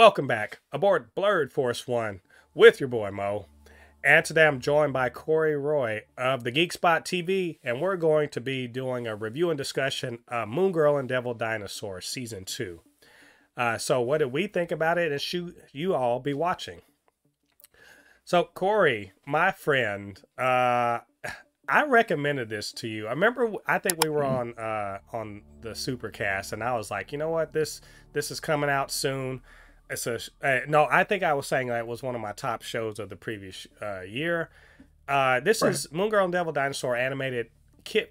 Welcome back aboard BLERD Force 1 with your boy Mo. And today I'm joined by Corey Roy of TheGeekSpotTV, and we're going to be doing a review and discussion of Lunella and Devil Dinosaur Season 2. So what did we think about it, and should you all be watching? So Corey, my friend, I recommended this to you. I think we were on the Supercast, and I was like, you know what, this is coming out soon. It's no, I think I was saying that it was one of my top shows of the previous year. This is Lunella and Devil Dinosaur, animated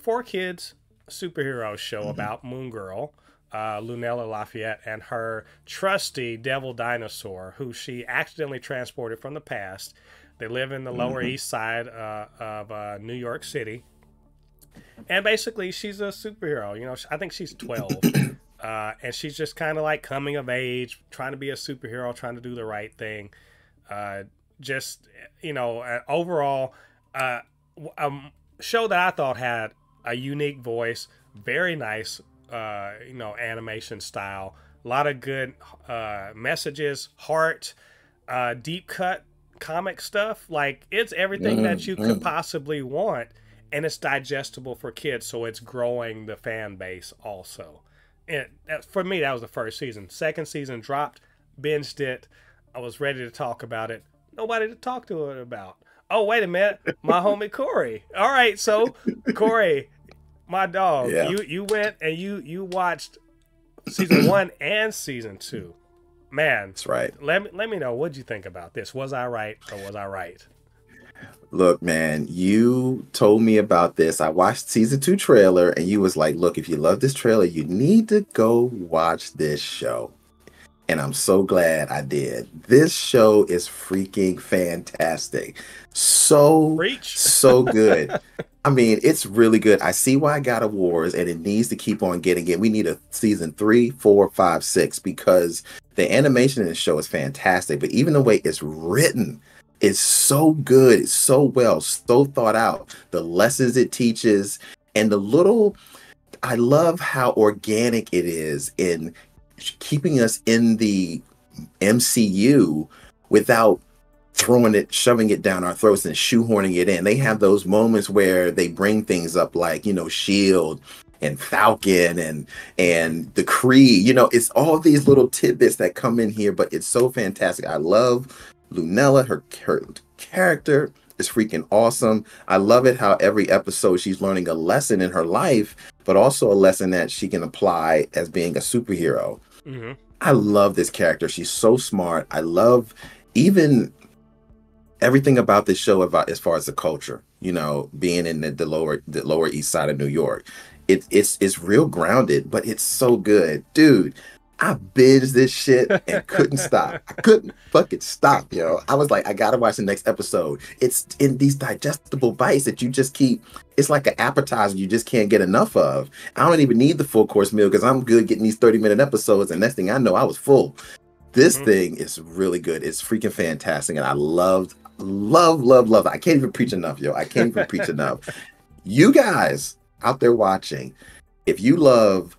for kids superhero show about Moon Girl, Lunella Lafayette, and her trusty devil dinosaur, who she accidentally transported from the past. They live in the Lower East Side of New York City, and basically she's a superhero. You know, I think she's 12. And she's just kind of like coming of age, trying to be a superhero, trying to do the right thing. Just, you know, overall, a show that I thought had a unique voice, very nice, you know, animation style, a lot of good messages, heart, deep cut comic stuff. Like, it's everything that you could possibly want, and it's digestible for kids, so it's growing the fan base also. And for me, that was the first season. Second season dropped, binged it. I was ready to talk about it. Nobody to talk to it about. Oh, wait a minute. My homie Corey. All right, so Corey, my dog, you went and you watched season 1 and season 2. Man, that's right. Let me know, what'd you think about this? Was I right or was I right? Look, man, you told me about this. I watched season 2 trailer, and you was like, look, if you love this trailer, you need to go watch this show. And I'm so glad I did. This show is freaking fantastic. So good. I mean, it's really good. I see why it got awards, and it needs to keep on getting it. We need a season 3, 4, 5, 6, because the animation in the show is fantastic. But even the way it's written, it's so good. It's so well, so thought out. The lessons it teaches, and I love how organic it is in keeping us in the MCU without shoving it down our throats and shoehorning it in. They have those moments where they bring things up like, you know, Shield and Falcon and the Kree. You know, it's all these little tidbits that come in here, but it's so fantastic. I love Lunella. Her character is freaking awesome. I love it how every episode she's learning a lesson in her life, but also a lesson that she can apply as being a superhero. I love this character. She's so smart. I love even everything about this show about as far as the culture, you know, being in the lower East Side of New York. It's real grounded, but it's so good, dude. I binged this shit and couldn't stop. I couldn't fucking stop, yo. I was like, I gotta watch the next episode. It's in these digestible bites that you just keep. It's like an appetizer you just can't get enough of. I don't even need the full course meal because I'm good getting these 30-minute episodes, and next thing I know, I was full. This thing is really good. It's freaking fantastic, and I love it. I can't even preach enough, yo. I can't even preach enough. You guys out there watching, if you love.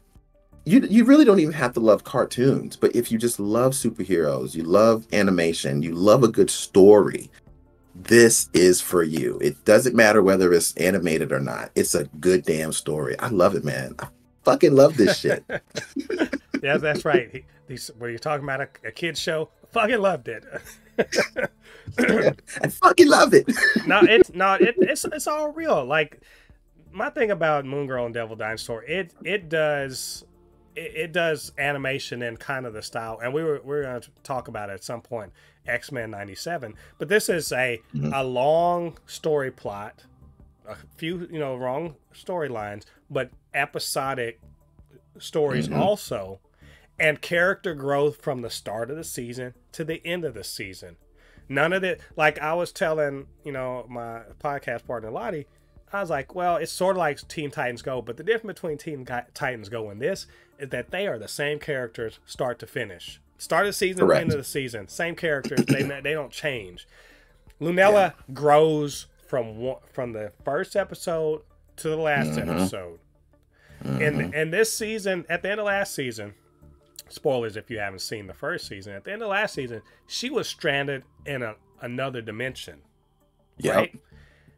You really don't even have to love cartoons, but if you just love superheroes, you love animation, you love a good story, this is for you. It doesn't matter whether it's animated or not. It's a good damn story. I love it, man. I fucking love this shit. Yeah, that's right. When you're talking about a kid's show, fucking loved it. I fucking love it. It's all real. Like, my thing about Moon Girl and Devil Dinosaur, it does animation in kind of the style, and we're going to talk about it at some point, X-Men 97, but this is a long story plot, a few, you know, wrong storylines, but episodic stories also, and character growth from the start of the season to the end of the season. None of it, like I was telling, you know, my podcast partner Lottie, I was like, well, it's sort of like Teen Titans Go, but the difference between Teen Titans Go and this is that they are the same characters start to finish. Start of the season, end of the season. Same characters. They don't change. Lunella grows from the first episode to the last episode. And this season, at the end of last season, spoilers if you haven't seen the first season, at the end of last season, she was stranded in another dimension. Yep. Right?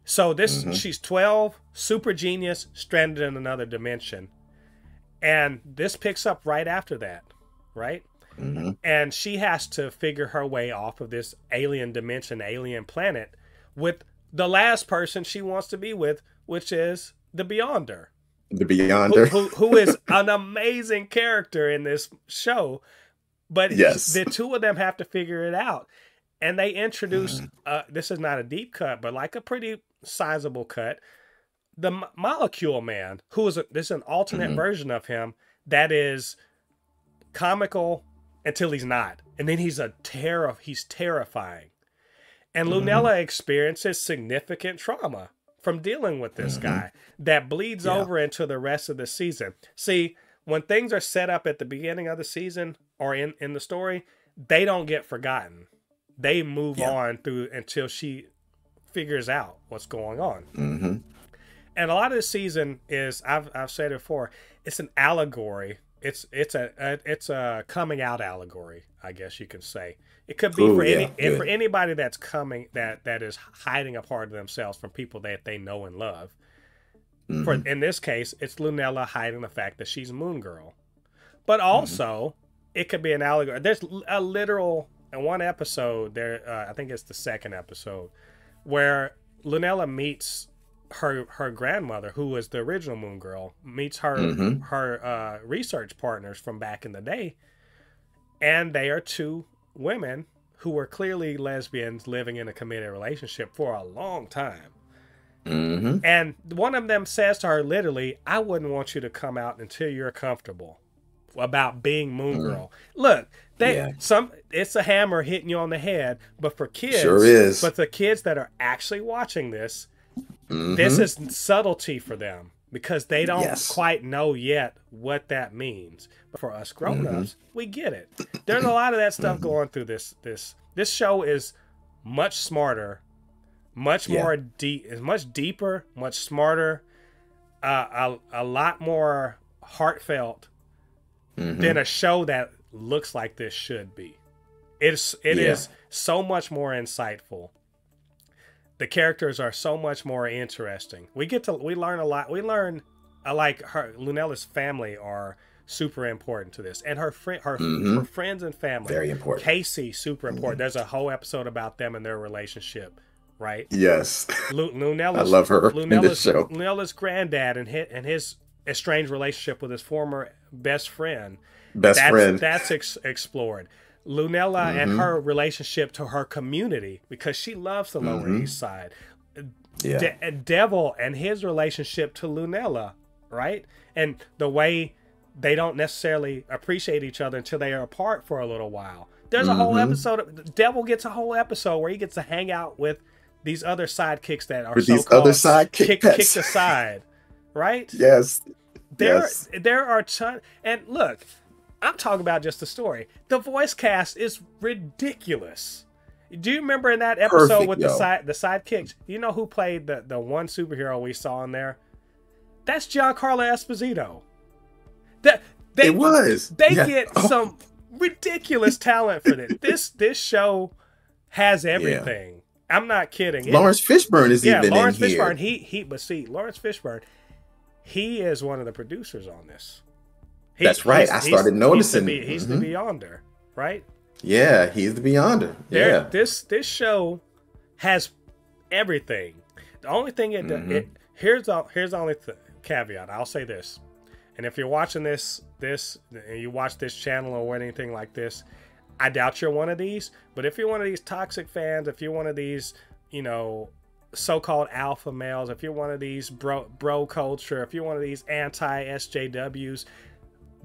So she's 12, super genius, stranded in another dimension. And this picks up right after that, right? And she has to figure her way off of this alien dimension, alien planet, with the last person she wants to be with, which is the Beyonder. The Beyonder. Who is an amazing character in this show. But the two of them have to figure it out. And they introduce, this is not a deep cut, but like a pretty sizable cut, the Molecule Man, who is this is an alternate version of him that is comical until he's not. And then he's he's terrifying. And Lunella experiences significant trauma from dealing with this guy that bleeds over into the rest of the season. See, when things are set up at the beginning of the season or in the story, they don't get forgotten. They move on through until she figures out what's going on. And a lot of the season is, I've said it before, it's an allegory. It's a coming out allegory, I guess you can say. It could be for anybody that's coming that is hiding a part of themselves from people that they know and love. For in this case, it's Lunella hiding the fact that she's Moon Girl. But also, it could be an allegory. There's a literal, in one episode there, I think it's the second episode, where Lunella meets her grandmother, who was the original Moon Girl, meets her research partners from back in the day, and they are two women who were clearly lesbians living in a committed relationship for a long time. And one of them says to her literally, "I wouldn't want you to come out until you're comfortable about being Moon Girl." Look, it's a hammer hitting you on the head, but for kids, but the kids that are actually watching this, this is subtlety for them because they don't quite know yet what that means. But for us grown-ups, we get it. There's a lot of that stuff going through this. This show is much smarter, much more deep, is much deeper, much smarter, a lot more heartfelt than a show that looks like this should be. It is so much more insightful. The characters are so much more interesting. We learn a lot. We learn, like Lunella's family are super important to this, and her friends and family, very important. Casey, super important. There's a whole episode about them and their relationship, right? Yes, Lunella's, I love her in this show. Lunella's granddad and his estranged relationship with his former best friend. That's explored. Lunella and her relationship to her community, because she loves the Lower East Side. Devil and his relationship to Lunella, right? And the way they don't necessarily appreciate each other until they are apart for a little while. There's a whole episode. Devil gets a whole episode where he gets to hang out with these other sidekicks that are kicked aside, right? Yes. There are tons. And look, I'm talking about just the story. The voice cast is ridiculous. Do you remember in that episode with the sidekicks? You know who played the one superhero we saw in there? That's Giancarlo Esposito. They get some ridiculous talent for this. This show has everything. I'm not kidding. Lawrence Fishburne is even Lawrence in here. Fishburne. But see, Lawrence Fishburne, he is one of the producers on this. That's right. I started noticing. He's the Beyonder, right? Yeah, he's the Beyonder. Yeah. This show has everything. The only thing here's the only caveat. I'll say this, and if you're watching this and you watch this channel or anything like this, I doubt you're one of these. But if you're one of these toxic fans, if you're one of these, so-called alpha males, if you're one of these bro culture, if you're one of these anti-SJWs,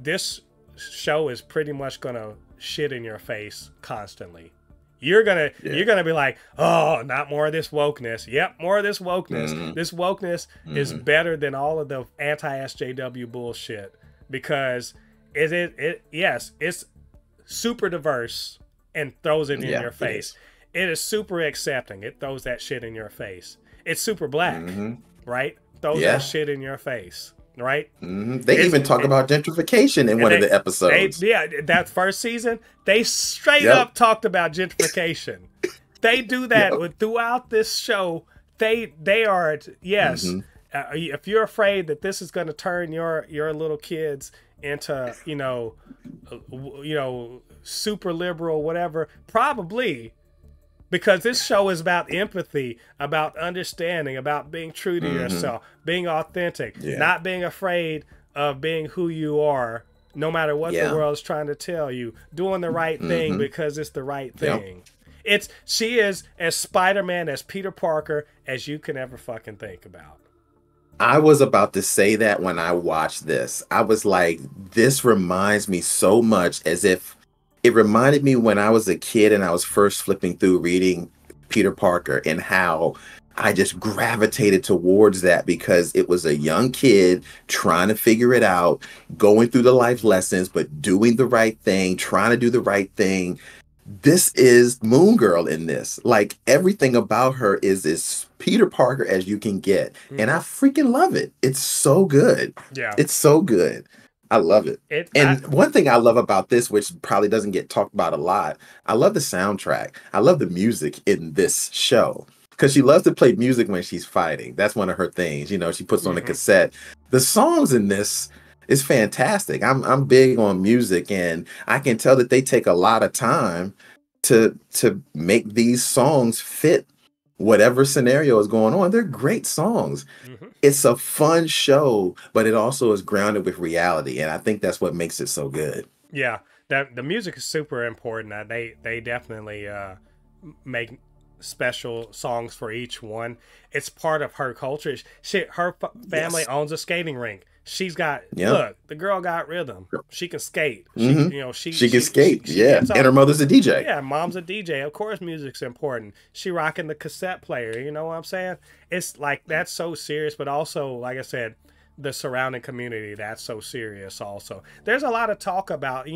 this show is pretty much gonna shit in your face constantly. You're gonna be like, oh, not more of this wokeness. Yep, more of this wokeness. This wokeness is better than all of the anti-SJW bullshit because it's super diverse and throws it in your face. It is super accepting. It throws that shit in your face. It's super black, right? Throws that shit in your face. right? They even talk about gentrification in one of the episodes. Yeah, that first season, they straight up talked about gentrification. They do that throughout this show. They are, yes. If you're afraid that this is going to turn your little kids into, you know, super liberal, whatever, probably, because this show is about empathy, about understanding, about being true to yourself, being authentic, not being afraid of being who you are, no matter what the world's trying to tell you, doing the right thing because it's the right thing. She is as Spider-Man, as Peter Parker, as you can ever fucking think about. I was about to say that when I watched this. I was like, this reminds me so much, as if it reminded me when I was a kid and I was first flipping through reading Peter Parker, and how I just gravitated towards that because it was a young kid trying to figure it out, going through the life lessons, but doing the right thing, trying to do the right thing. This is Moon Girl in this. Like, everything about her is as Peter Parker as you can get. And I freaking love it. It's so good. Yeah. It's so good. I love it. One thing I love about this, which probably doesn't get talked about a lot, I love the soundtrack. I love the music in this show. Because she loves to play music when she's fighting. That's one of her things. You know, she puts on a cassette. The songs in this is fantastic. I'm big on music, and I can tell that they take a lot of time to make these songs fit whatever scenario is going on. They're great songs. It's a fun show, but it also is grounded with reality, and I think that's what makes it so good. Yeah, the music is super important. They definitely make special songs for each one. It's part of her culture. Her family owns a skating rink. She's got look. The girl got rhythm. She can skate. She can skate. And her mother's a DJ. Yeah, mom's a DJ. Of course, music's important. She rocking the cassette player. You know what I'm saying? It's like, that's so serious, but also, like I said, the surrounding community, that's so serious. Also, there's a lot of talk about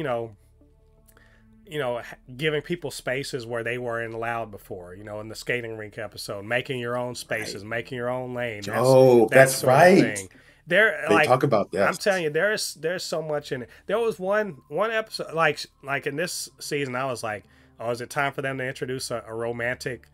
giving people spaces where they weren't allowed before. You know, in the skating rink episode, making your own spaces, making your own lane. That's right. They talk about that. I'm telling you, there's so much in it. There was one episode, like in this season, I was like, oh, is it time for them to introduce a romantic,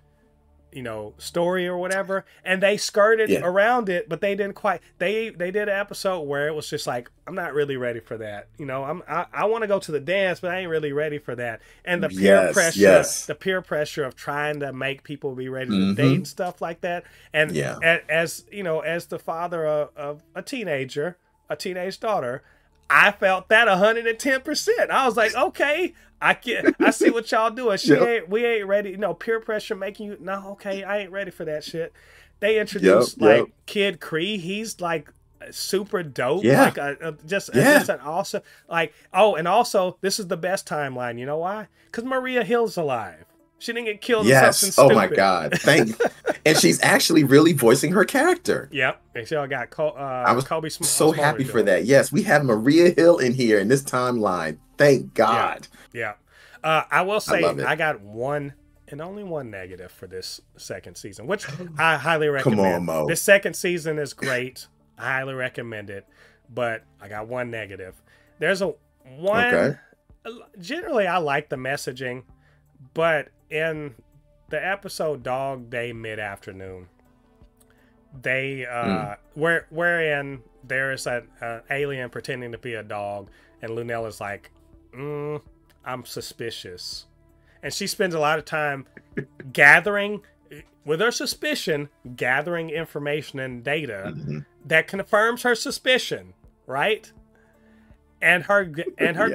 story or whatever? And they skirted around it, but they didn't quite. They did an episode where it was just like, I'm not really ready for that. I want to go to the dance, but I ain't really ready for that. And the peer pressure, the peer pressure of trying to make people be ready to date and stuff like that. And as the father of a teenage daughter, I felt that 110%. I was like, okay, I see what y'all doing. We ain't ready. Peer pressure making you, no, okay, I ain't ready for that shit. They introduced Kid Cree. He's like super dope. Yeah. Like just an awesome, and also this is the best timeline. You know why? Because Maria Hill's alive. She didn't get killed in something stupid. Oh my God. And she's actually really voicing her character. Yep. And she got I was Kobe so happy for that. Yes, we have Maria Hill in here in this timeline. Thank God. Yeah. I will say I got one and only one negative for this second season, which I highly recommend. Come on, Mo. This second season is great. I highly recommend it. But I got one negative. There's one. Okay. Generally, I like the messaging, but in the episode Dog Day Mid-Afternoon, they wherein there's an alien pretending to be a dog, and Lunella's like, I'm suspicious, and she spends a lot of time gathering with her suspicion, gathering information and data that confirms her suspicion, right? And her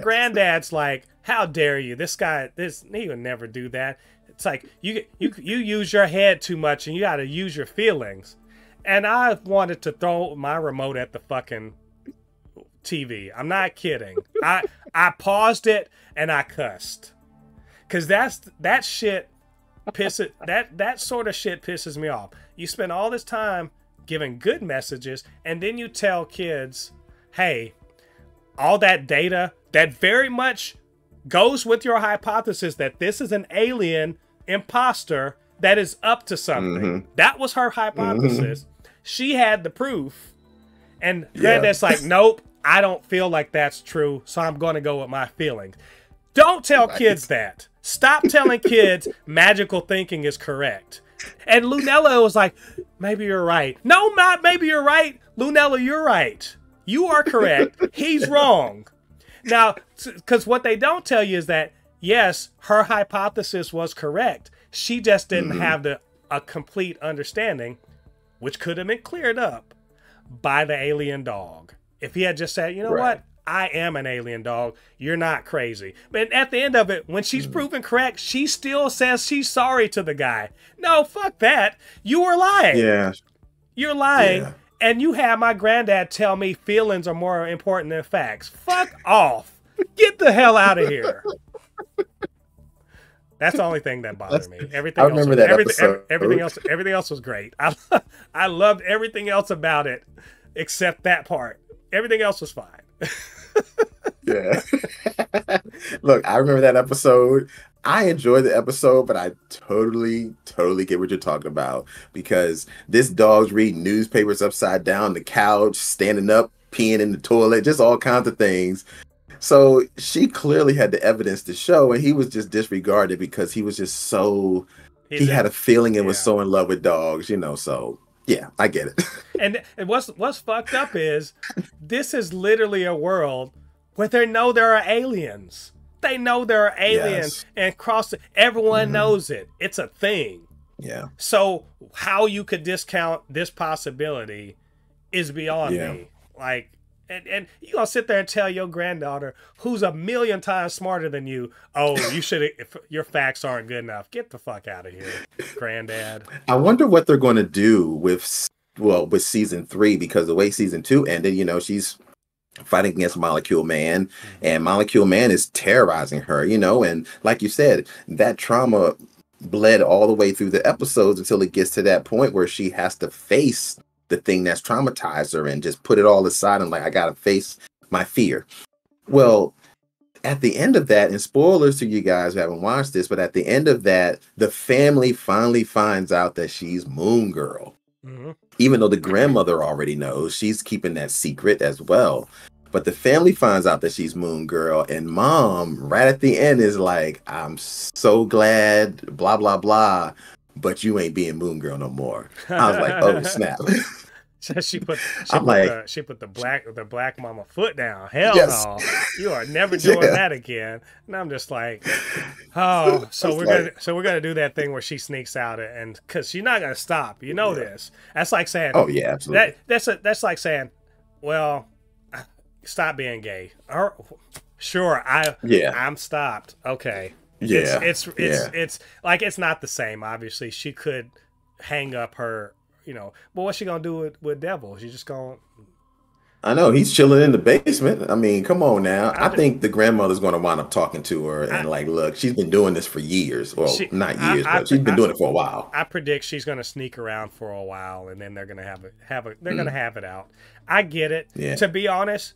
granddad's like, how dare you? This guy, he would never do that. It's like, you use your head too much, and you got to use your feelings. And I wanted to throw my remote at the fucking TV. I'm not kidding. I paused it and I cussed, because that shit pisses that sort of shit pisses me off. You spend all this time giving good messages, and then you tell kids, hey, all that data that very much goes with your hypothesis that this is an alien imposter that is up to something. That was her hypothesis. She had the proof, And Granddad's like, nope, I don't feel like that's true, so I'm going to go with my feelings. Don't tell kids that. Stop telling kids magical thinking is correct. And Lunella was like, maybe you're right. No, not maybe you're right. Lunella, you're right. You are correct. He's wrong. Now, because what they don't tell you is that, yes, her hypothesis was correct. She just didn't have a complete understanding, which could have been cleared up by the alien dog. If he had just said, you know what? I am an alien dog. You're not crazy. But at the end of it, when she's proven correct, she still says she's sorry to the guy. No, fuck that. You were lying. Yeah. You're lying. Yeah. And you have my granddad tell me feelings are more important than facts. Fuck off. Get the hell out of here. That's the only thing that bothered me. Everything I remember else, that episode. everything else was great. I loved everything else about it except that part. Everything else was fine. Yeah. Look, I remember that episode. I enjoyed the episode, but I totally get what you're talking about, because this dog's reading newspapers upside down, the couch, standing up, peeing in the toilet, just all kinds of things. So she clearly had the evidence to show, and he was just disregarded because he was just so, he had a feeling and was so in love with dogs, you know, so yeah, I get it. And what's fucked up is this is literally a world where they know there are aliens. They know there are aliens, and everyone knows it. It's a thing. Yeah. So how you could discount this possibility is beyond me. Like, and you gonna sit there and tell your granddaughter, who's a million times smarter than you, oh, you should, your facts aren't good enough. Get the fuck out of here, granddad. I wonder what they're going to do with season 3, because the way season 2 ended, you know, she's fighting against Molecule Man, and Molecule Man is terrorizing her, you know, and like you said, that trauma bled all the way through the episodes until it gets to that point where she has to face the thing that's traumatized her and just put it all aside and like, I gotta face my fear. Well, at the end of that, and spoilers to you guys who haven't watched this, but at the end of that, the family finally finds out that she's Moon Girl. Even though the grandmother already knows, she's keeping that secret as well. But the family finds out that she's Moon Girl, and Mom, right at the end, is like, I'm so glad, blah, blah, blah, but you ain't being Moon Girl no more. I was like, oh, snap. She put the black mama foot down. Hell no, you are never doing that again. And I'm just like, oh, so we're gonna do that thing where she sneaks out, and because she's not gonna stop. You know this. That's like saying, oh yeah, absolutely. That's like saying, well, stop being gay. Or, sure, I'm stopped. Okay. Yeah. It's like, it's not the same. Obviously, she could hang up her. You know, but what's she gonna do with Devil? She's just gonna. I know he's chilling in the basement. I mean, come on now. I think the grandmother's gonna wind up talking to her and like, look, she's been doing this for years. Well, not years, but she's been doing it for a while. I predict she's gonna sneak around for a while, and then they're gonna gonna have it out. I get it. Yeah. To be honest,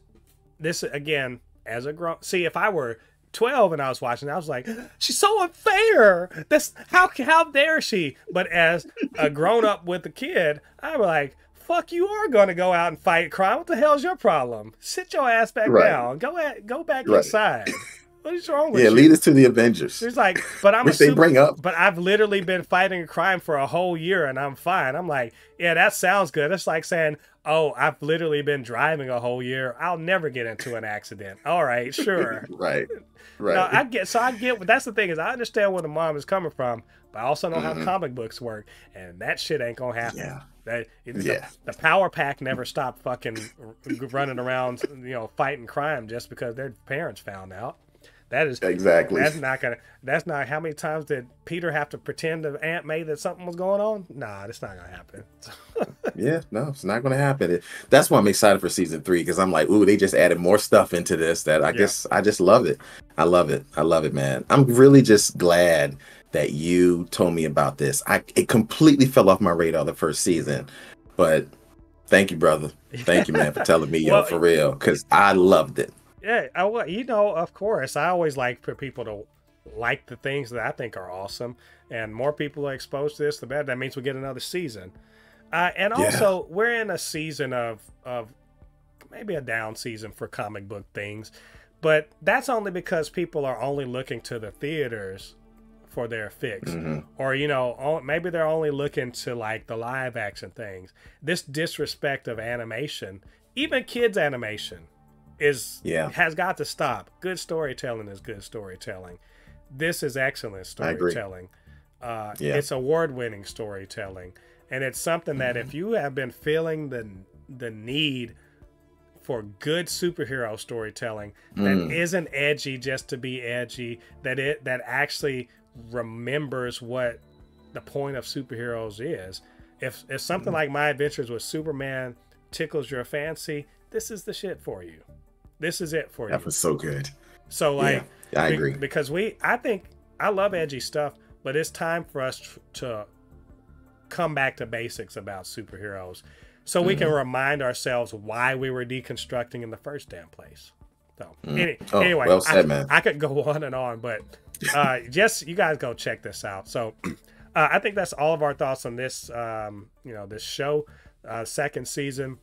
this again, as a grown, see, if I were 12 and I was watching, I was like, she's so unfair. That's how dare she? But as a grown up with a kid, I'm like, fuck, you are going to go out and fight crime. What the hell's your problem? Sit your ass back down. Go back inside. What is wrong with you? Yeah, lead us to the Avengers. She's like, but I'm which they bring up. But I've literally been fighting crime for a whole year and I'm fine. I'm like, yeah, that sounds good. It's like saying, oh, I've literally been driving a whole year. I'll never get into an accident. All right, sure. Right. No, I get. That's the thing, is I understand where the mom is coming from, but I also know how comic books work, and that shit ain't gonna happen. Yeah. The Power Pack never stopped fucking running around, you know, fighting crime just because their parents found out. That is exactly. That's not. How many times did Peter have to pretend to Aunt May that something was going on? Nah, that's not gonna happen. Yeah, no, it's not gonna happen. That's why I'm excited for season 3, because I'm like, ooh, they just added more stuff into this that I just love it. I love it, man. I'm really just glad that you told me about this. It completely fell off my radar the first season, but thank you, brother. Thank you, man, for telling me, yo, for real, because I loved it. Yeah, you know, of course, I always like for people to like the things that I think are awesome, and more people are exposed to this, the better. That means we get another season. And also, we're in a season of maybe a down season for comic book things. But that's only because people are only looking to the theaters for their fix. Or, you know, maybe they're only looking to like the live action things. This disrespect of animation, even kids animation, has got to stop. Good storytelling is good storytelling. This is excellent storytelling. It's award-winning storytelling. And it's something that if you have been feeling the need for good superhero storytelling that isn't edgy just to be edgy, that actually remembers what the point of superheroes is. If something like My Adventures with Superman tickles your fancy, this is the shit for you. This is it for you. That was so good. So like, I agree. Because I love edgy stuff, but it's time for us to come back to basics about superheroes, so we can remind ourselves why we were deconstructing in the first damn place. So anyway, well said, man. I could go on and on, but just you guys go check this out. So I think that's all of our thoughts on this, this show, second season.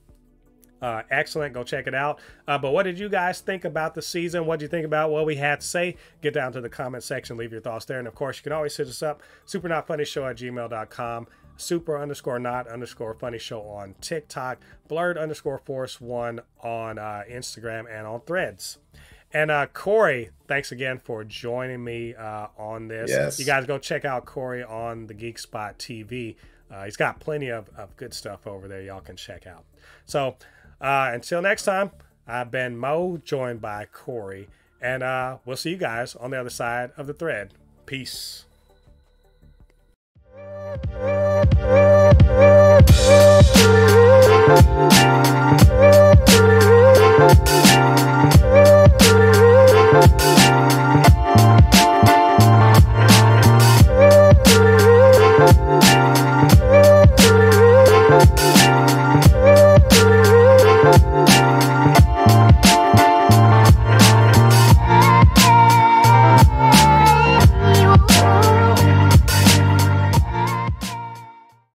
Excellent. Go check it out. But what did you guys think about the season? What did you think about what we had to say? Get down to the comment section. Leave your thoughts there. And, of course, you can always hit us up. supernotfunnyshow@gmail.com. super_not_funny_show on TikTok. BLERD_force1 on Instagram and on Threads. And Corey, thanks again for joining me on this. Yes. You guys go check out Corey on the Geek Spot TV. He's got plenty of good stuff over there y'all can check out. So until next time, I've been Mo, joined by Corey, and we'll see you guys on the other side of the thread. Peace.